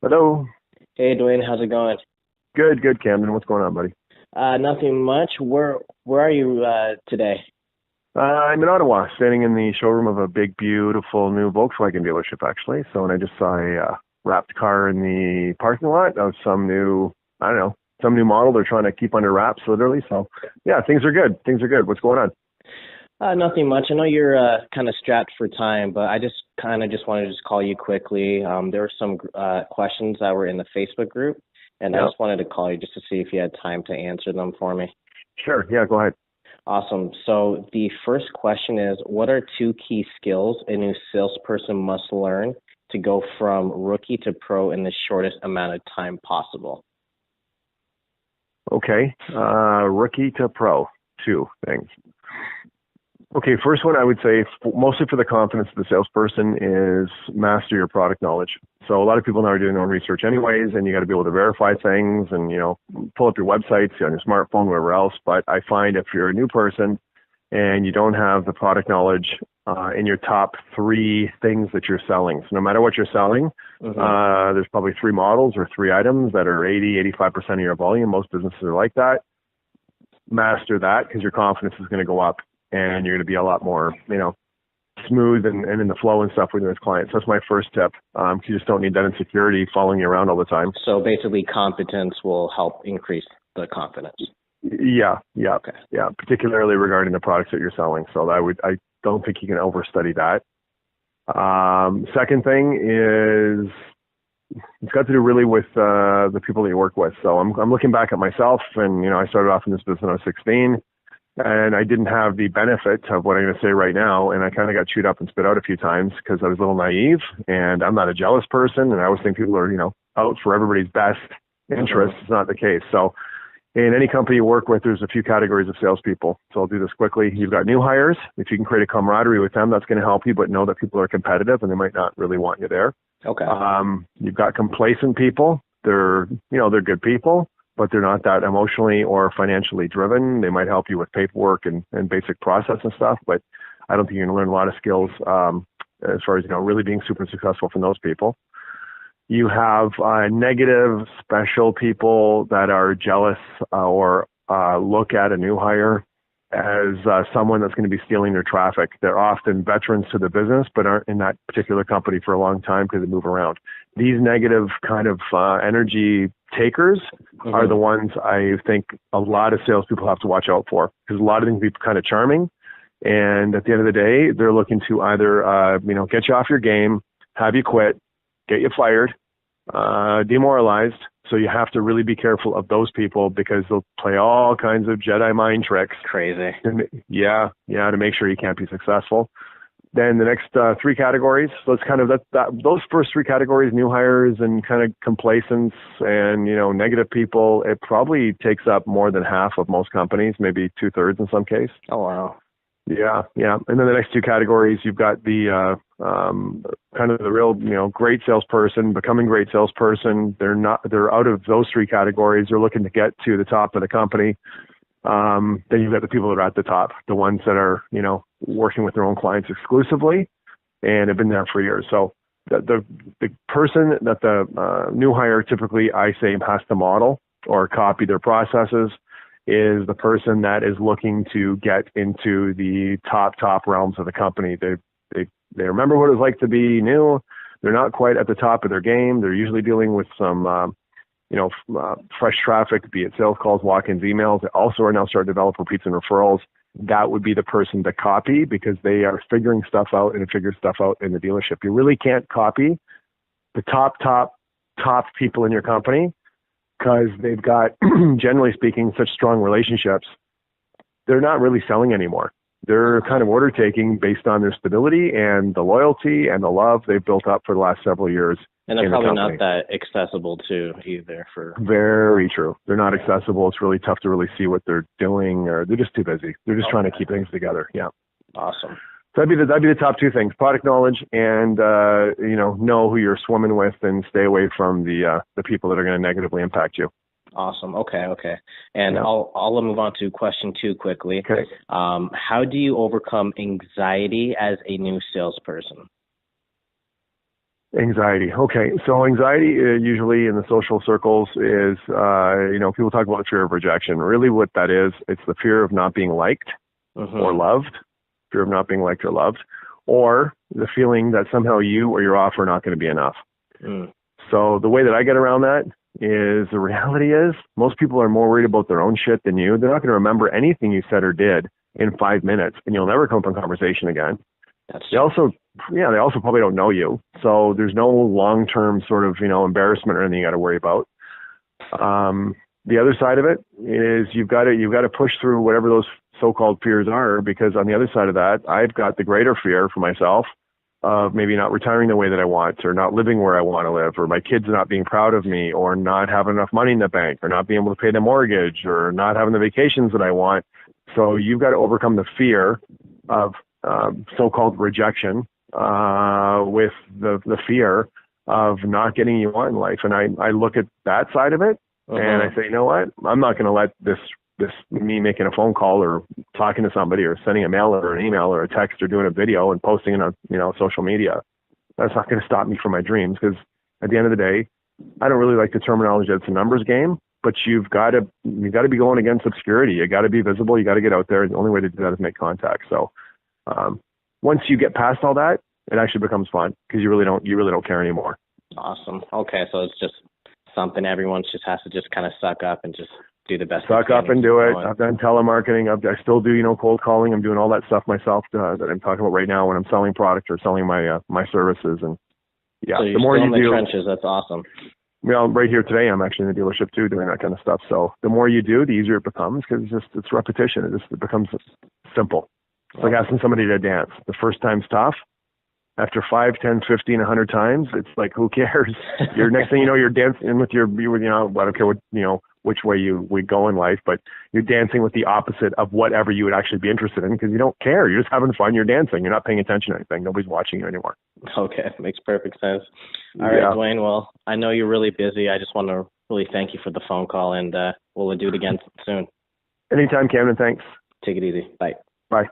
Hello. Hey Dwayne, how's it going? Good, good, Camden. What's going on, buddy? Nothing much. Where are you today? I'm in Ottawa, standing in the showroom of a big, beautiful new Volkswagen dealership, actually. So, and I just saw a wrapped car in the parking lot of some new, I don't know, some new model they're trying to keep under wraps, literally. So, yeah, things are good. Things are good. What's going on? Nothing much. I know you're kind of strapped for time, but I just kind of just wanted to just call you quickly. There were some questions that were in the Facebook group, and I Yeah, just wanted to call you just to see if you had time to answer them for me. sure. Yeah, go ahead. Awesome. So the first question is, what are two key skills a new salesperson must learn to go from rookie to pro in the shortest amount of time possible? Okay. Rookie to pro, two things. Okay, first one I would say, mostly for the confidence of the salesperson, is master your product knowledge. So a lot of people now are doing their own research anyways, and you got to be able to verify things and, pull up your websites on your smartphone, wherever else. But I find if you're a new person and you don't have the product knowledge in your top three things that you're selling, so no matter what you're selling, there's probably three models or three items that are 85% of your volume. Most businesses are like that. Master that because your confidence is going to go up and you're going to be a lot more, smooth and in the flow and stuff with those clients. That's my first tip. You just don't need that insecurity following you around all the time. So basically, competence will help increase the confidence. Yeah, yeah, Okay. yeah. Particularly regarding the products that you're selling. So I don't think you can overstudy that. Second thing is it's got to do really with the people that you work with. So I'm looking back at myself, and I started off in this business when I was 16. And I didn't have the benefit of what I'm going to say right now. And I kind of got chewed up and spit out a few times because I was a little naive. And I'm not a jealous person. And I always think people are, out for everybody's best interest. It's not the case. So in any company you work with, there's a few categories of salespeople. So I'll do this quickly. You've got new hires. If you can create a camaraderie with them, that's going to help you. But know that people are competitive and they might not really want you there. Okay. You've got complacent people. They're good people, but they're not that emotionally or financially driven. They might help you with paperwork and basic process and stuff, but I don't think you're going to learn a lot of skills as far as, really being super successful from those people. You have negative, special people that are jealous or look at a new hire as someone that's going to be stealing their traffic. They're often veterans to the business, but aren't in that particular company for a long time because they move around. These negative kind of energy takers are the ones I think a lot of salespeople have to watch out for, because a lot of them can be kind of charming. And at the end of the day, they're looking to either, get you off your game, have you quit, get you fired, demoralized. So you have to really be careful of those people because they'll play all kinds of Jedi mind tricks. Crazy. Yeah, to make sure you can't be successful. Then the next three categories, so it's kind of those first three categories, new hires and kind of complacence and, negative people, it probably takes up more than half of most companies, maybe 2/3 in some case. Oh, wow. Yeah. And then the next two categories, you've got the kind of the real, great salesperson, becoming great salesperson. They're out of those three categories. They're looking to get to the top of the company. Then you've got the people that are at the top, the ones that are, working with their own clients exclusively and have been there for years. So the person that the new hire typically, I say, has to model or copy their processes is the person that is looking to get into the top realms of the company. They remember what it was like to be new. They're not quite at the top of their game. They're usually dealing with some, fresh traffic, be it sales calls, walk-ins, emails. They also are now starting to develop repeats and referrals. That would be the person to copy because they are figuring stuff out and figure stuff out in the dealership. You really can't copy the top people in your company because they've got, generally speaking, such strong relationships. They're not really selling anymore. They're kind of order taking based on their stability and the loyalty and the love they've built up for the last several years. And they're probably not that accessible to either for. Very true. They're not accessible. It's really tough to really see what they're doing, or they're just too busy. They're just trying to keep things together. Yeah. Awesome. So that'd be the top two things: product knowledge and know who you're swimming with, and stay away from the people that are going to negatively impact you. Awesome. Okay. And yeah. I'll move on to question 2 quickly. Okay. How do you overcome anxiety as a new salesperson? Anxiety. Okay. So anxiety usually in the social circles is, people talk about the fear of rejection. Really what that is, it's the fear of not being liked or loved, fear of not being liked or loved, or the feeling that somehow you or your offer are not going to be enough. So the way that I get around that is the reality is most people are more worried about their own shit than you. They're not going to remember anything you said or did in 5 minutes, and you'll never come up in conversation again. They also probably don't know you. So there's no long-term sort of, embarrassment or anything you got to worry about. The other side of it is you've got to push through whatever those so-called fears are, because on the other side of that, I've got the greater fear for myself of maybe not retiring the way that I want, or not living where I want to live, or my kids not being proud of me, or not having enough money in the bank, or not being able to pay the mortgage, or not having the vacations that I want. So you've got to overcome the fear of so-called rejection with the fear of not getting you on in life. And I look at that side of it and I say, you know what? I'm not going to let this me making a phone call or talking to somebody or sending a mail or an email or a text or doing a video and posting it on social media. That's not going to stop me from my dreams, because at the end of the day, I don't really like the terminology that it's a numbers game, but you've got to be going against obscurity. You got to be visible. You got to get out there. The only way to do that is make contact. So once you get past all that, it actually becomes fun, because you really don't care anymore. Awesome. Okay, so it's just something everyone just has to just kind of suck up and just do the best. Suck up and do it. I've done telemarketing. I still do cold calling. I'm doing all that stuff myself that I'm talking about right now when I'm selling product or selling my services. And yeah, so you're the more still you in the do, trenches. That's awesome. Well, right here today, I'm actually in the dealership too, doing that kind of stuff. So the more you do, the easier it becomes, because it's repetition. It becomes simple. It's like asking somebody to dance. The first time's tough. After 5, 10, 15, 100 times, it's like, who cares? Your next thing you know, you're dancing with I don't care what, which way we go in life, but you're dancing with the opposite of whatever you would actually be interested in, because you don't care. You're just having fun. You're dancing. You're not paying attention to anything. Nobody's watching you anymore. Okay. Makes perfect sense. All right, Dwayne. Well, I know you're really busy. I just want to really thank you for the phone call, and we'll do it again soon. Anytime, Camden. Thanks. Take it easy. Bye. Bye.